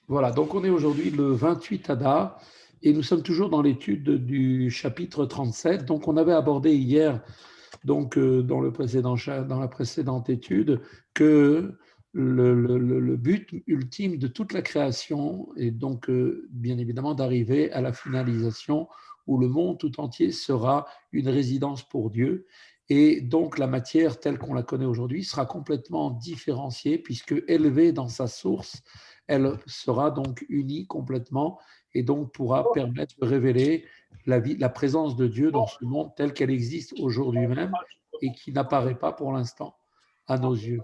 Voilà, donc on est aujourd'hui le 28 Adar et nous sommes toujours dans l'étude du chapitre 37. Donc on avait abordé hier, dans dans la précédente étude, que le but ultime de toute la création est donc bien évidemment d'arriver à la finalisation où le monde tout entier sera une résidence pour Dieu. Et donc la matière telle qu'on la connaît aujourd'hui sera complètement différenciée puisque élevée dans sa source, elle sera donc unie complètement et donc pourra permettre de révéler la présence de Dieu dans ce monde tel qu'elle existe aujourd'hui même et qui n'apparaît pas pour l'instant à nos yeux.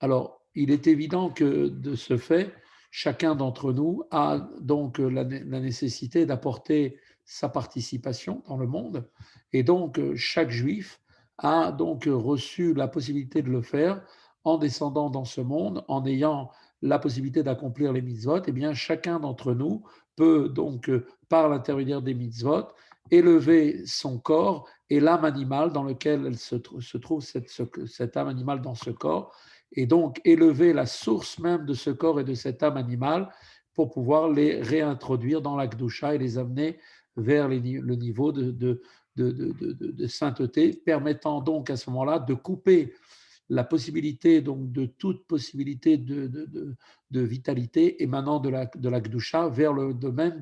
Alors, il est évident que de ce fait, chacun d'entre nous a donc la nécessité d'apporter sa participation dans le monde et donc chaque juif a donc reçu la possibilité de le faire en descendant dans ce monde, en ayant la possibilité d'accomplir les mitzvot. Eh bien, chacun d'entre nous peut donc, par l'intermédiaire des mitzvot, élever son corps et l'âme animale dans lequel se trouve cette âme animale dans ce corps, et donc élever la source même de ce corps et de cette âme animale pour pouvoir les réintroduire dans la Kedusha et les amener vers le niveau de sainteté, permettant donc à ce moment-là de couper la possibilité, donc de toute possibilité de vitalité émanant de la Kedusha vers vers le domaine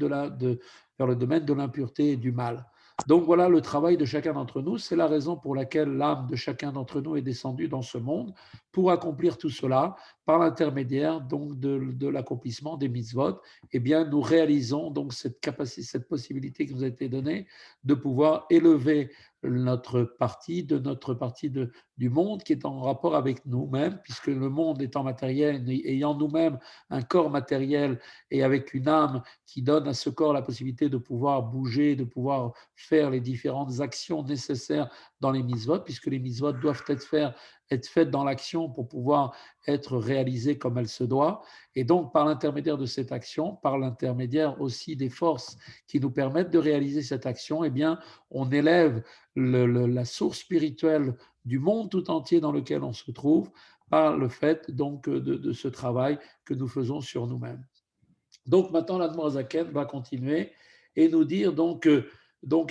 de l'impureté et du mal. Donc voilà le travail de chacun d'entre nous. C'est la raison pour laquelle l'âme de chacun d'entre nous est descendue dans ce monde pour accomplir tout cela par l'intermédiaire donc de l'accomplissement des mitzvot. Eh bien, nous réalisons donc cette capacité, cette possibilité qui nous a été donnée de pouvoir élever notre partie du monde qui est en rapport avec nous-mêmes, puisque le monde étant matériel, ayant nous-mêmes un corps matériel et avec une âme qui donne à ce corps la possibilité de pouvoir bouger, de pouvoir faire les différentes actions nécessaires dans les mitzvot, puisque les mitzvot doivent être faites dans l'action pour pouvoir être réalisées comme elles se doivent. Et donc, par l'intermédiaire de cette action, par l'intermédiaire aussi des forces qui nous permettent de réaliser cette action, eh bien, on élève la source spirituelle du monde tout entier dans lequel on se trouve par le fait donc de ce travail que nous faisons sur nous-mêmes. Donc maintenant, l'Admorazaken va continuer et nous dire donc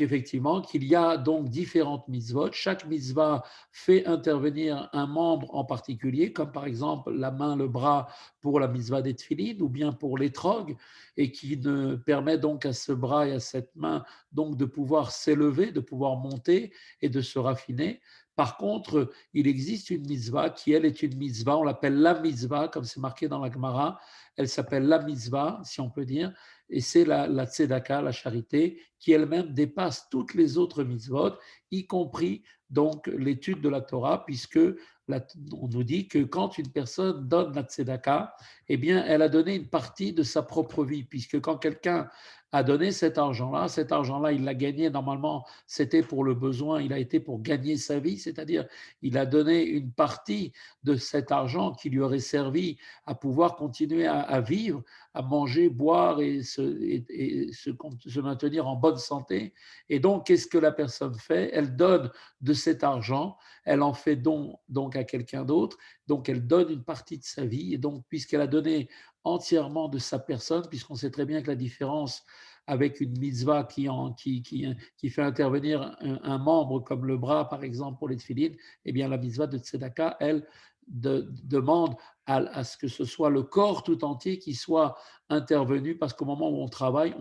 effectivement qu'il y a donc différentes mitzvot. Chaque mitzvah fait intervenir un membre en particulier, comme par exemple la main, le bras pour la mitzvah des tefillin ou bien pour l'étrog, et qui ne permet donc à ce bras et à cette main donc de pouvoir s'élever, de pouvoir monter et de se raffiner. Par contre, il existe une mitzvah qui, elle, est une mitzvah, on l'appelle la mitzvah, comme c'est marqué dans la Gemara, elle s'appelle la mitzvah, si on peut dire, et c'est la tzedaka, la charité, qui elle-même dépasse toutes les autres mitzvot, y compris donc l'étude de la Torah, puisque on nous dit que quand une personne donne la tzedaka, eh bien, elle a donné une partie de sa propre vie, puisque quand quelqu'un a donné cet argent-là, il l'a gagné normalement, c'était pour le besoin, il a été pour gagner sa vie, c'est-à-dire il a donné une partie de cet argent qui lui aurait servi à pouvoir continuer à vivre, à manger, boire se maintenir en bonne santé. Et donc, qu'est-ce que la personne fait? Elle donne de cet argent, elle en fait don donc à quelqu'un d'autre, donc elle donne une partie de sa vie, et donc puisqu'elle a donné entièrement de sa personne, puisqu'on sait très bien que la différence avec une mitzvah qui fait intervenir un membre comme le bras, par exemple, pour les tefillin, eh bien la mitzvah de tzedaka, elle, demande à ce que ce soit le corps tout entier qui soit intervenu, parce qu'au moment où on travaille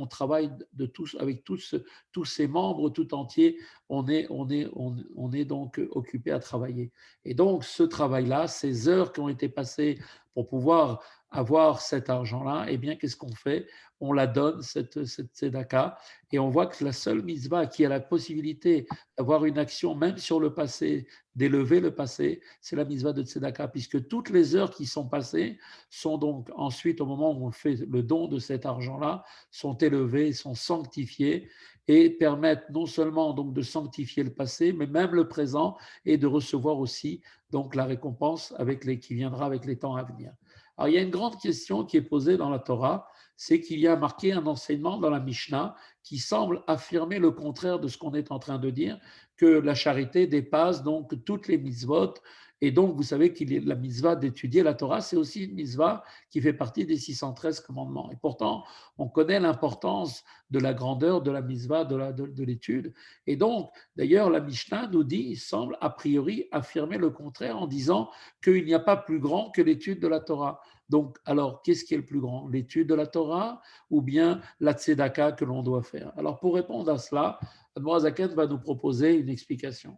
avec tous ces membres tout entiers, on est donc occupé à travailler. Et donc ce travail-là, ces heures qui ont été passées pour pouvoir avoir cet argent-là, eh bien, qu'est-ce qu'on fait? On la donne, cette tzedaka, et on voit que la seule mitzvah qui a la possibilité d'avoir une action, même sur le passé, d'élever le passé, c'est la mitzvah de tzedaka, puisque toutes les heures qui sont passées sont donc ensuite, au moment où on fait le don de cet argent-là, sont élevées, sont sanctifiées et permettent non seulement donc de sanctifier le passé, mais même le présent et de recevoir aussi donc la récompense qui viendra avec les temps à venir. Alors, il y a une grande question qui est posée dans la Torah, c'est qu'il y a marqué un enseignement dans la Mishnah qui semble affirmer le contraire de ce qu'on est en train de dire, que la charité dépasse donc toutes les mitzvot Et donc, vous savez qu'il est la mitzvah d'étudier la Torah, c'est aussi une mitzvah qui fait partie des 613 commandements. Et pourtant, on connaît l'importance de la grandeur de la mitzvah, de l'étude. Et donc, d'ailleurs, la Mishnah nous dit, semble a priori affirmer le contraire en disant qu'il n'y a pas plus grand que l'étude de la Torah. Donc, alors, qu'est-ce qui est le plus grand? L'étude de la Torah ou bien la tzedaka que l'on doit faire? Alors, pour répondre à cela, Admor Zaken va nous proposer une explication.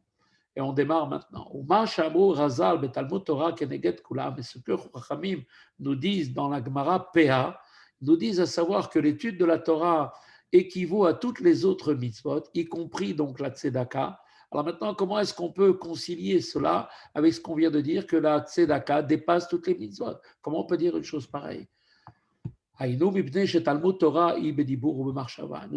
Et on démarre maintenant. Uma shamu razal betalmud Torah keneget kulam. Et ce que Chachamim nous disent dans la Gemara PA, nous disent à savoir que l'étude de la Torah équivaut à toutes les autres mitzvot, y compris donc la tzedaka. Alors maintenant, comment est-ce qu'on peut concilier cela avec ce qu'on vient de dire, que la tzedaka dépasse toutes les mitzvot? Comment on peut dire une chose pareille? Nous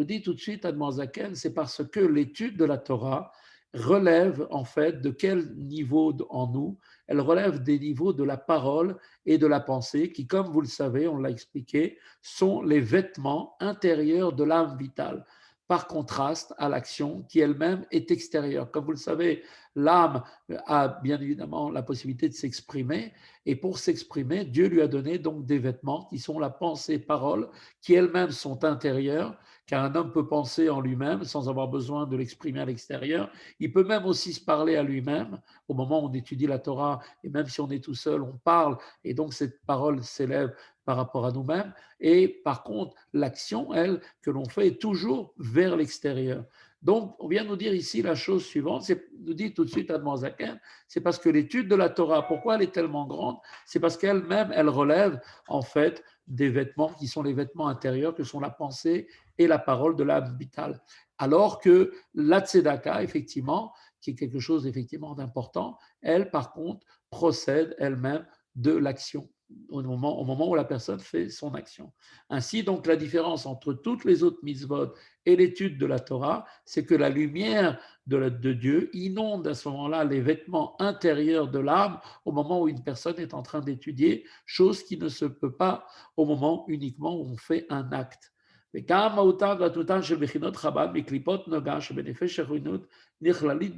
dit tout de suite Admor Zaken, c'est parce que l'étude de la Torah relève en fait de quel niveau en nous? Elle relève des niveaux de la parole et de la pensée qui, comme vous le savez, on l'a expliqué, sont les vêtements intérieurs de l'âme vitale, par contraste à l'action qui elle-même est extérieure. Comme vous le savez, l'âme a bien évidemment la possibilité de s'exprimer, et pour s'exprimer, Dieu lui a donné donc des vêtements qui sont la pensée, parole, qui elles-mêmes sont intérieures, car un homme peut penser en lui-même sans avoir besoin de l'exprimer à l'extérieur. Il peut même aussi se parler à lui-même. Au moment où on étudie la Torah, et même si on est tout seul, on parle, et donc cette parole s'élève par rapport à nous-mêmes. Et par contre, l'action, elle, que l'on fait est toujours vers l'extérieur. Donc, on vient nous dire ici la chose suivante, c'est, nous dit tout de suite Admor Zaken, c'est parce que l'étude de la Torah, pourquoi elle est tellement grande? C'est parce qu'elle-même, elle relève en fait des vêtements qui sont les vêtements intérieurs, que sont la pensée et la parole de l'âme vitale. Alors que la tzedaka, effectivement, qui est quelque chose effectivement d'important, elle, par contre, procède elle-même de l'action au moment où la personne fait son action. Ainsi, donc, la différence entre toutes les autres mitzvot et l'étude de la Torah, c'est que la lumière de Dieu inonde à ce moment-là les vêtements intérieurs de l'âme au moment où une personne est en train d'étudier, chose qui ne se peut pas au moment uniquement où on fait un acte. וגם מהותן ועתותן של מכינות חב"ד מקליפות נוגה שבנפש החינוך נכללית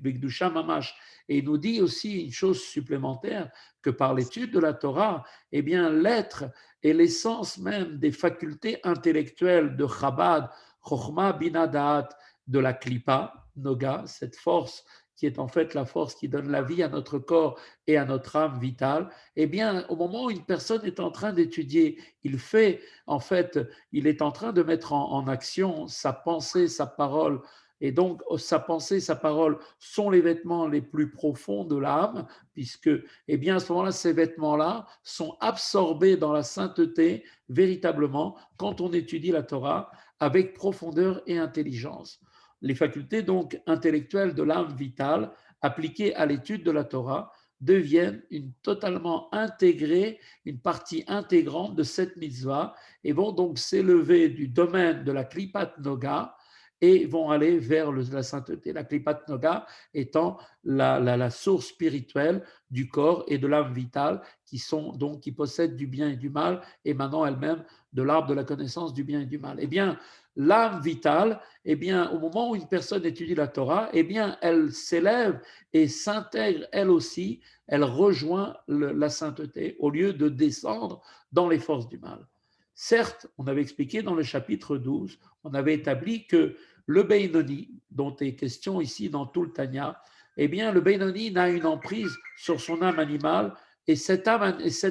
בקדושה ממש. Et il nous dit aussi une chose supplémentaire, que par l'étude de la Torah, eh bien, l'être et l'essence même des facultés intellectuelles de Chabad, Chochma Binadat, de la Klippa, Noga, cette force qui est en fait la force qui donne la vie à notre corps et à notre âme vitale, eh bien, au moment où une personne est en train d'étudier, il fait, en fait, il est en train de mettre en action sa pensée, sa parole, et donc, sa pensée, sa parole sont les vêtements les plus profonds de l'âme, puisque, eh bien, à ce moment-là, ces vêtements-là sont absorbés dans la sainteté, véritablement, quand on étudie la Torah avec profondeur et intelligence. Les facultés, donc, intellectuelles de l'âme vitale, appliquées à l'étude de la Torah, deviennent totalement intégrées, une partie intégrante de cette mitzvah, et vont donc s'élever du domaine de la Klipat Noga, et vont aller vers la sainteté. La Klipat Noga étant la source spirituelle du corps et de l'âme vitale qui possèdent du bien et du mal, émanant elles-mêmes de l'arbre de la connaissance du bien et du mal. Eh bien, l'âme vitale, eh bien, au moment où une personne étudie la Torah, eh bien, elle s'élève et s'intègre elle aussi, elle rejoint la sainteté au lieu de descendre dans les forces du mal. Certes, on avait expliqué dans le chapitre 12, on avait établi que le Beinoni, dont est question ici dans tout le Tanya, eh bien, le Beinoni n'a une emprise sur son âme animale, et cette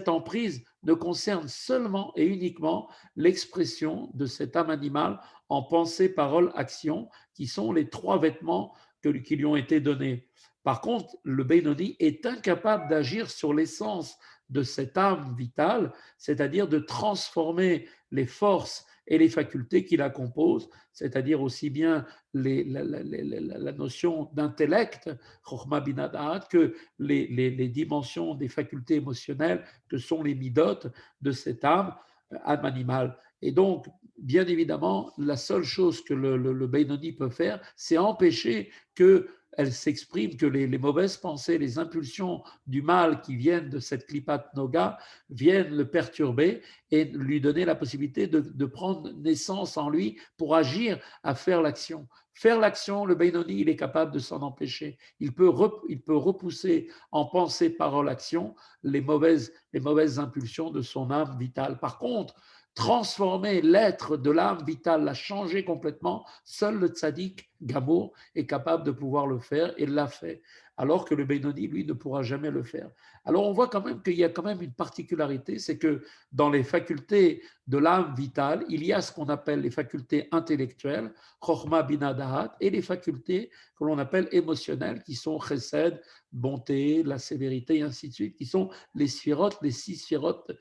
emprise ne concerne seulement et uniquement l'expression de cette âme animale en pensée, parole, action, qui sont les trois vêtements qui lui ont été donnés. Par contre, le Beinoni est incapable d'agir sur l'essence de cette âme vitale, c'est-à-dire de transformer les forces et les facultés qui la composent, c'est-à-dire aussi bien la notion d'intellect, Chokhmah Binadat, que les dimensions des facultés émotionnelles que sont les midotes de cette âme animale. Et donc, bien évidemment, la seule chose que le Beinoni peut faire, c'est empêcher que elle s'exprime que les mauvaises pensées, les impulsions du mal qui viennent de cette klipat noga viennent le perturber et lui donner la possibilité de prendre naissance en lui pour agir à faire l'action. Faire l'action, le Benoni, il est capable de s'en empêcher. Il peut repousser en pensée, parole, action les mauvaises impulsions de son âme vitale. Par contre, transformer l'être de l'âme vitale, la changer complètement, seul le tzaddik Gamour est capable de pouvoir le faire et l'a fait, alors que le Benoni, lui, ne pourra jamais le faire. Alors on voit quand même qu'il y a quand même une particularité, c'est que dans les facultés de l'âme vitale, il y a ce qu'on appelle les facultés intellectuelles, Chochma Bina Dahat, et les facultés que l'on appelle émotionnelles, qui sont Chesed, bonté, la sévérité, et ainsi de suite, qui sont les sphirotes, les 6 sphirotes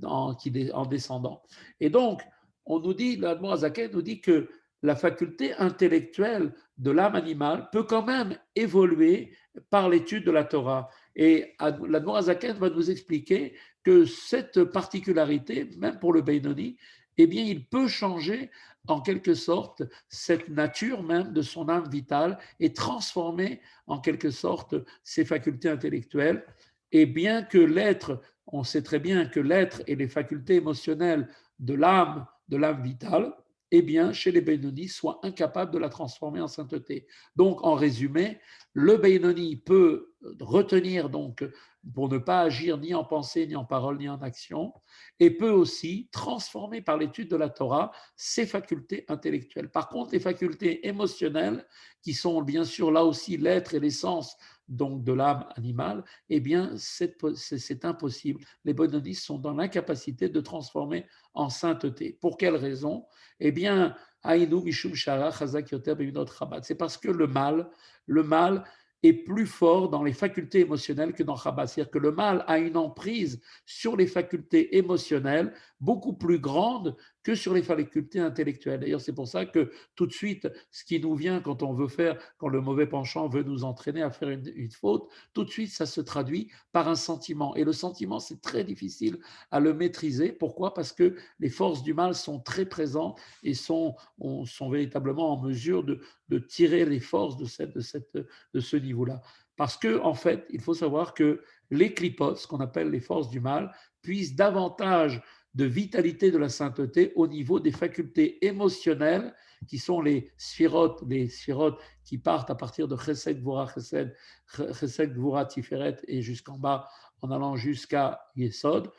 en descendant. Et donc, on nous dit, l'Admorazaken nous dit que la faculté intellectuelle de l'âme animale peut quand même évoluer par l'étude de la Torah. Et l'Admorazaken va nous expliquer que cette particularité, même pour le Beinoni, eh bien, il peut changer en quelque sorte cette nature même de son âme vitale et transformer en quelque sorte ses facultés intellectuelles. Et bien que l'être, on sait très bien que l'être et les facultés émotionnelles de l'âme vitale, eh bien, chez les Benoni, soient incapables de la transformer en sainteté. Donc, en résumé, le Benoni peut retenir, donc, pour ne pas agir ni en pensée, ni en parole, ni en action, et peut aussi transformer par l'étude de la Torah ses facultés intellectuelles. Par contre, les facultés émotionnelles, qui sont bien sûr là aussi l'être et l'essence donc de l'âme animale, eh bien, c'est impossible. Les bononistes sont dans l'incapacité de transformer en sainteté. Pour quelle raison? Eh bien, c'est parce que le mal est plus fort dans les facultés émotionnelles que dans Chabad. C'est-à-dire que le mal a une emprise sur les facultés émotionnelles beaucoup plus grande que sur les facultés intellectuelles. D'ailleurs, c'est pour ça que tout de suite, ce qui nous vient quand on veut faire, quand le mauvais penchant veut nous entraîner à faire une faute, tout de suite, ça se traduit par un sentiment. Et le sentiment, c'est très difficile à le maîtriser. Pourquoi? Parce que les forces du mal sont très présentes et sont véritablement en mesure de tirer les forces de ce niveau-là. Parce que, en fait, il faut savoir que les clipotes, ce qu'on appelle les forces du mal, puissent davantage de vitalité de la sainteté au niveau des facultés émotionnelles qui sont les sphirotes qui partent à partir de Chesed, Gvura, Chesed, Gvura, Tiferet et jusqu'en bas en allant jusqu'à Yesod,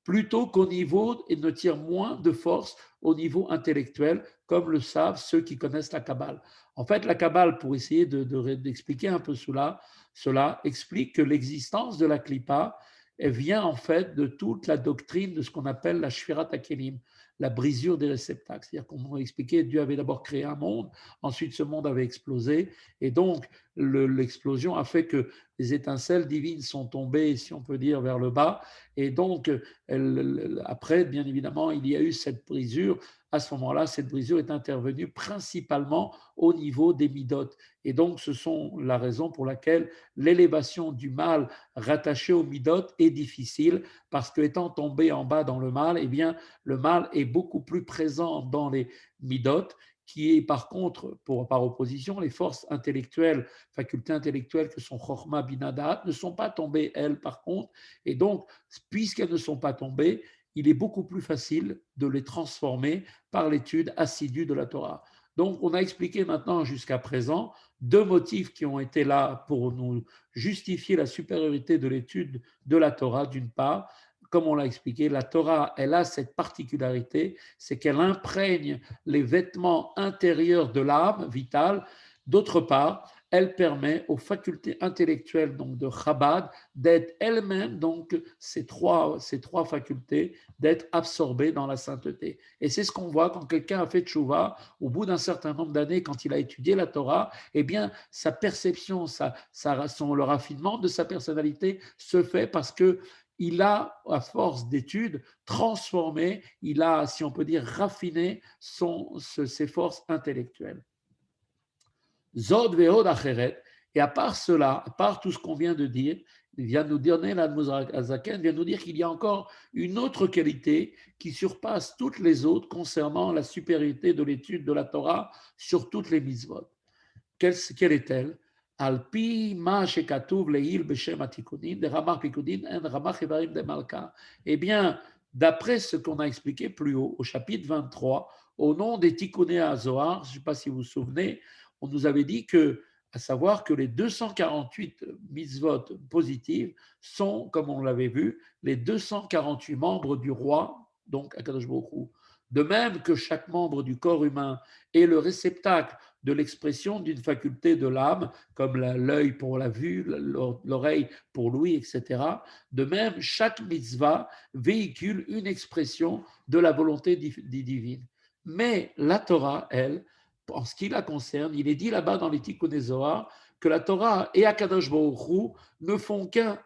plutôt qu'au niveau, et ne tirent moins de force au niveau intellectuel, comme le savent ceux qui connaissent la Kabbale. En fait, la Kabbale, pour essayer d'expliquer un peu cela explique que l'existence de la Klippa elle vient en fait de toute la doctrine de ce qu'on appelle la Shfirat HaKelim, la brisure des réceptacles. C'est-à-dire qu'on m'a expliqué, Dieu avait d'abord créé un monde, ensuite ce monde avait explosé, et donc l'explosion a fait que les étincelles divines sont tombées, si on peut dire, vers le bas, et donc après, bien évidemment, il y a eu cette brisure. À ce moment-là, cette brisure est intervenue principalement au niveau des midotes. Et donc, ce sont la raison pour laquelle l'élévation du mal rattaché aux midotes est difficile, parce qu'étant tombé en bas dans le mal, eh bien, le mal est beaucoup plus présent dans les midotes, qui est par contre, par opposition, les forces intellectuelles, facultés intellectuelles que sont Chochma, Binadat, ne sont pas tombées, elles, par contre. Et donc, puisqu'elles ne sont pas tombées, il est beaucoup plus facile de les transformer par l'étude assidue de la Torah. Donc, on a expliqué maintenant jusqu'à présent deux motifs qui ont été là pour nous justifier la supériorité de l'étude de la Torah, d'une part. Comme on l'a expliqué, la Torah, elle a cette particularité, c'est qu'elle imprègne les vêtements intérieurs de l'âme vitale. D'autre part, elle permet aux facultés intellectuelles donc de Chabad d'être elles-mêmes, donc ces trois facultés, d'être absorbées dans la sainteté. Et c'est ce qu'on voit quand quelqu'un a fait tchouva, au bout d'un certain nombre d'années, quand il a étudié la Torah, eh bien, sa perception, le raffinement de sa personnalité se fait parce que il a, à force d'études, transformé, il a, si on peut dire, raffiné ses forces intellectuelles. Zod ve'od acheret. Et à part cela, à part tout ce qu'on vient de dire, il vient nous dire, Azaken vient nous dire qu'il y a encore une autre qualité qui surpasse toutes les autres concernant la supériorité de l'étude de la Torah sur toutes les mitzvot. Quelle est-elle? על פי מה שכתוב לעיל בשם התיקונים, דרמ"ח פיקודין, אין רמ"ח איברים דמלכה. Eh bien, d'après ce qu'on a expliqué plus haut, au chapitre 23, au nom des Tikkuné à Zohar, je ne sais pas si vous vous souvenez, on nous avait dit que, à savoir que les 248 mitzvot positives sont, comme on l'avait vu, les 248 membres du roi, donc Akadosh Baruch Hu. De même que chaque membre du corps humain est le réceptacle de l'expression d'une faculté de l'âme, comme l'œil pour la vue, l'oreille pour l'ouïe, etc. De même, chaque mitzvah véhicule une expression de la volonté divine. Mais la Torah, elle, en ce qui la concerne, il est dit là-bas dans les Tikkuné Zohar que la Torah et Akadosh Baruch Hu ne font qu'un.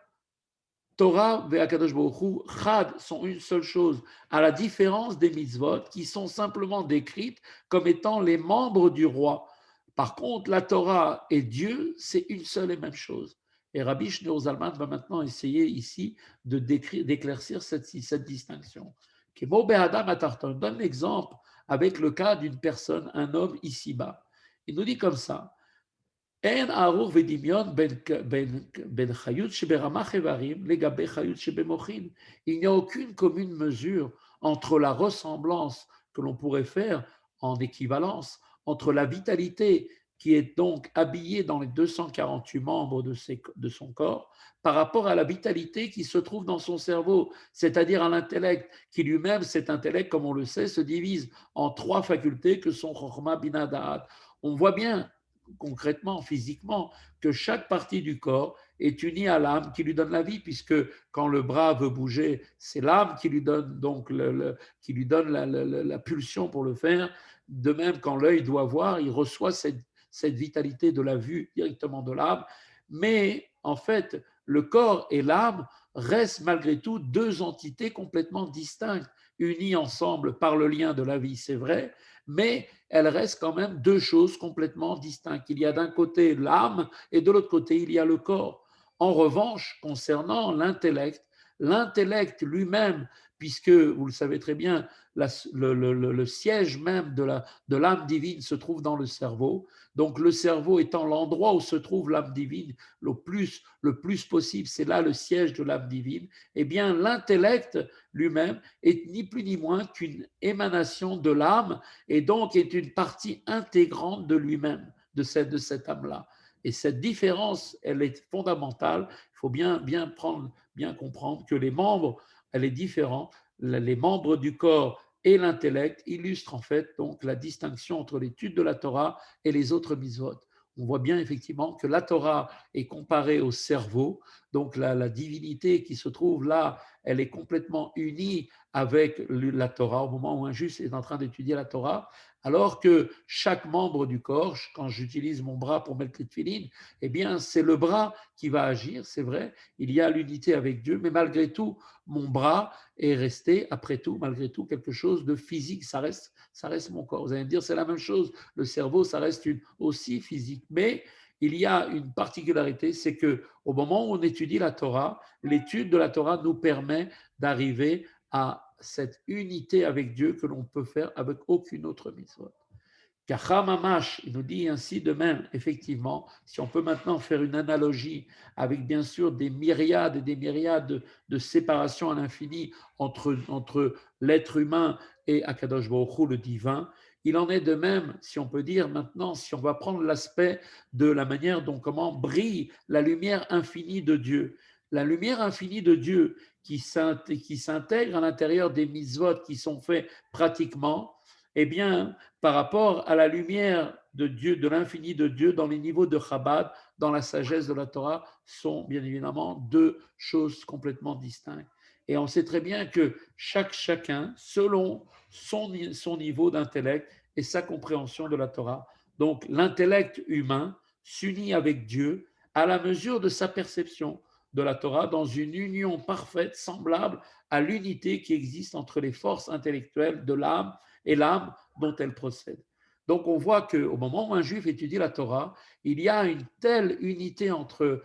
Torah et Akadosh Baruch Hu, Chad, sont une seule chose, à la différence des mitzvot qui sont simplement décrites comme étant les membres du roi. Par contre, la Torah et Dieu, c'est une seule et même chose. Et Rabbi Shneur Zalman va maintenant essayer ici d'éclaircir cette distinction. Kemo Be'adam Atarton donne l'exemple avec le cas d'une personne, un homme ici-bas. Il nous dit comme ça. אין ערוך ודמיון בין חיות שברמ"ח איברים לגבי חיות שבמוחין. Il n'y a aucune commune mesure entre la ressemblance que l'on pourrait faire en équivalence entre la vitalité qui est donc habillée dans les 248 membres de son corps par rapport à la vitalité qui se trouve dans son cerveau, c'est-à-dire à l'intellect, qui lui-même, cet intellect, comme on le sait, se divise en trois facultés que sont Chokhmah, Bina, Da'at. On voit bien concrètement, physiquement, que chaque partie du corps est unie à l'âme qui lui donne la vie, puisque quand le bras veut bouger, c'est l'âme qui lui donne donc qui lui donne la pulsion pour le faire. De même, quand l'œil doit voir, il reçoit cette vitalité de la vue directement de l'âme. Mais en fait, le corps et l'âme restent malgré tout deux entités complètement distinctes, unies ensemble par le lien de la vie, c'est vrai, mais elles restent quand même deux choses complètement distinctes. Il y a d'un côté l'âme et de l'autre côté, il y a le corps. En revanche, concernant l'intellect lui-même, puisque vous le savez très bien, le siège même de l'âme divine se trouve dans le cerveau. Donc le cerveau étant l'endroit où se trouve l'âme divine le plus possible, c'est là le siège de l'âme divine. Eh bien, l'intellect lui-même est ni plus ni moins qu'une émanation de l'âme et donc est une partie intégrante de lui-même, de cette âme-là. Et cette différence, elle est fondamentale. Il faut bien comprendre que les membres, elle est différente. Les membres du corps et l'intellect illustrent en fait donc la distinction entre l'étude de la Torah et les autres mitzvot. On voit bien effectivement que la Torah est comparée au cerveau, donc la divinité qui se trouve là, elle est complètement unie avec la Torah au moment où un juste est en train d'étudier la Torah, alors que chaque membre du corps, quand j'utilise mon bras pour mettre les tefilines, eh bien c'est le bras qui va agir, c'est vrai, il y a l'unité avec Dieu, mais malgré tout, mon bras est resté, après tout, malgré tout, quelque chose de physique, ça reste mon corps. Vous allez me dire, c'est la même chose, le cerveau, ça reste aussi physique, mais il y a une particularité, c'est que au moment où on étudie la Torah, l'étude de la Torah nous permet d'arriver à cette unité avec Dieu que l'on peut faire avec aucune autre mitzvah. Kachamamash, il nous dit ainsi de même, effectivement, si on peut maintenant faire une analogie avec bien sûr des myriades et des myriades de séparations à l'infini entre l'être humain et Akadosh Baruch Hu, le divin, il en est de même, si on peut dire maintenant, si on va prendre l'aspect de la manière dont comment brille la lumière infinie de Dieu. La lumière infinie de Dieu qui s'intègre à l'intérieur des mitzvot qui sont faits pratiquement, eh bien, par rapport à la lumière de Dieu, de l'infini de Dieu, dans les niveaux de Chabad, dans la sagesse de la Torah, sont bien évidemment deux choses complètement distinctes. Et on sait très bien que chacun, selon son niveau d'intellect et sa compréhension de la Torah, donc l'intellect humain s'unit avec Dieu à la mesure de sa perception de la Torah dans une union parfaite, semblable à l'unité qui existe entre les forces intellectuelles de l'âme et l'âme dont elle procède. Donc on voit qu'au moment où un juif étudie la Torah, il y a une telle unité entre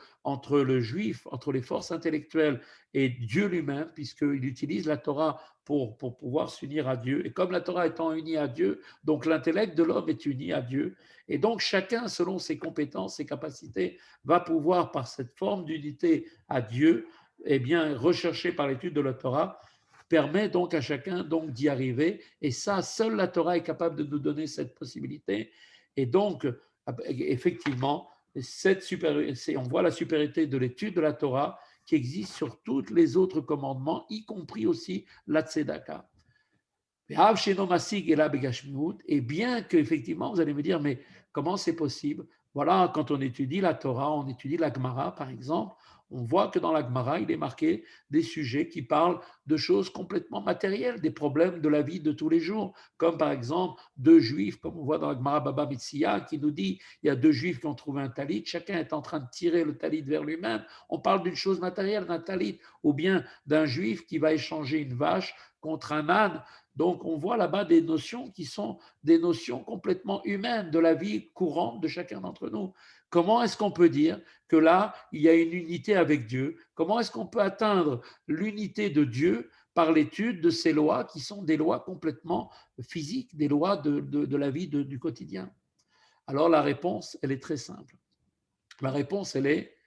le juif, entre les forces intellectuelles et Dieu lui-même, puisqu'il utilise la Torah pour pouvoir s'unir à Dieu. Et comme la Torah étant unie à Dieu, donc l'intellect de l'homme est uni à Dieu. Et donc chacun, selon ses compétences, ses capacités, va pouvoir, par cette forme d'unité à Dieu, eh bien, recherchée par l'étude de la Torah, permet donc à chacun donc d'y arriver. Et ça, seule la Torah est capable de nous donner cette possibilité. Et donc, effectivement, on voit la supériorité de l'étude de la Torah qui existe sur tous les autres commandements, y compris aussi la tzedaka. Et bien qu'effectivement, vous allez me dire, mais comment c'est possible? Voilà, quand on étudie la Torah, on étudie la Gemara, par exemple, on voit que dans la Gemara, il est marqué des sujets qui parlent de choses complètement matérielles, des problèmes de la vie de tous les jours, comme par exemple deux juifs, comme on voit dans la Gemara Baba Metzia, qui nous dit, il y a deux juifs qui ont trouvé un talit, chacun est en train de tirer le talit vers lui-même. On parle d'une chose matérielle, d'un talit, ou bien d'un juif qui va échanger une vache contre un âne. Donc, on voit là-bas des notions qui sont des notions complètement humaines de la vie courante de chacun d'entre nous. Comment est-ce qu'on peut dire que là, il y a une unité avec Dieu? Comment est-ce qu'on peut atteindre l'unité de Dieu par l'étude de ces lois qui sont des lois complètement physiques, des lois de la vie du quotidien? Alors, la réponse, elle est très simple. La réponse, elle est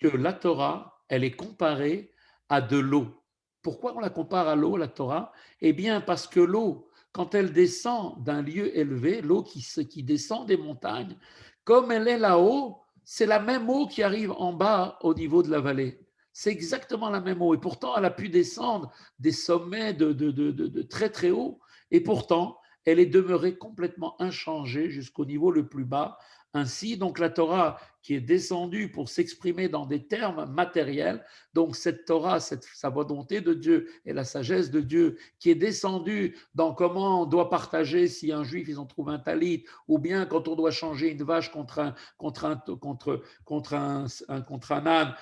que la Torah, elle est comparée à de l'eau. Pourquoi on la compare à l'eau, la Torah? Eh bien, parce que l'eau, quand elle descend d'un lieu élevé, l'eau qui descend des montagnes, comme elle est là-haut, c'est la même eau qui arrive en bas au niveau de la vallée. C'est exactement la même eau. Et pourtant, elle a pu descendre des sommets de très très haut. Et pourtant, elle est demeurée complètement inchangée jusqu'au niveau le plus bas. Ainsi, donc la Torah qui est descendue pour s'exprimer dans des termes matériels, donc cette Torah, sa volonté de Dieu et la sagesse de Dieu qui est descendue dans comment on doit partager si un juif, ils ont trouvé un talit, ou bien quand on doit changer une vache contre un âne,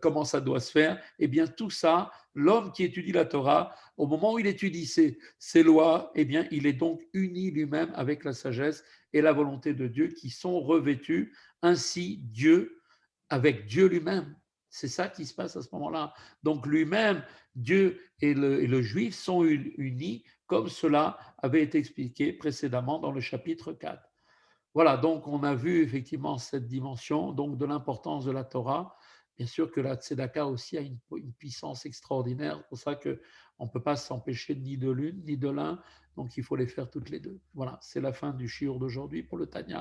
comment ça doit se faire, eh bien tout ça, l'homme qui étudie la Torah, au moment où il étudie ces lois, eh bien il est donc uni lui-même avec la sagesse et la volonté de Dieu qui sont revêtus ainsi Dieu avec Dieu lui-même. C'est ça qui se passe à ce moment-là. Donc lui-même, Dieu et le juif sont unis comme cela avait été expliqué précédemment dans le chapitre 4. Voilà, donc on a vu effectivement cette dimension donc de l'importance de la Torah. Bien sûr que la Tzedaka aussi a une puissance extraordinaire. C'est pour ça qu'on ne peut pas s'empêcher ni de l'une ni de l'un. Donc il faut les faire toutes les deux. Voilà, c'est la fin du shiur d'aujourd'hui pour le Tanya.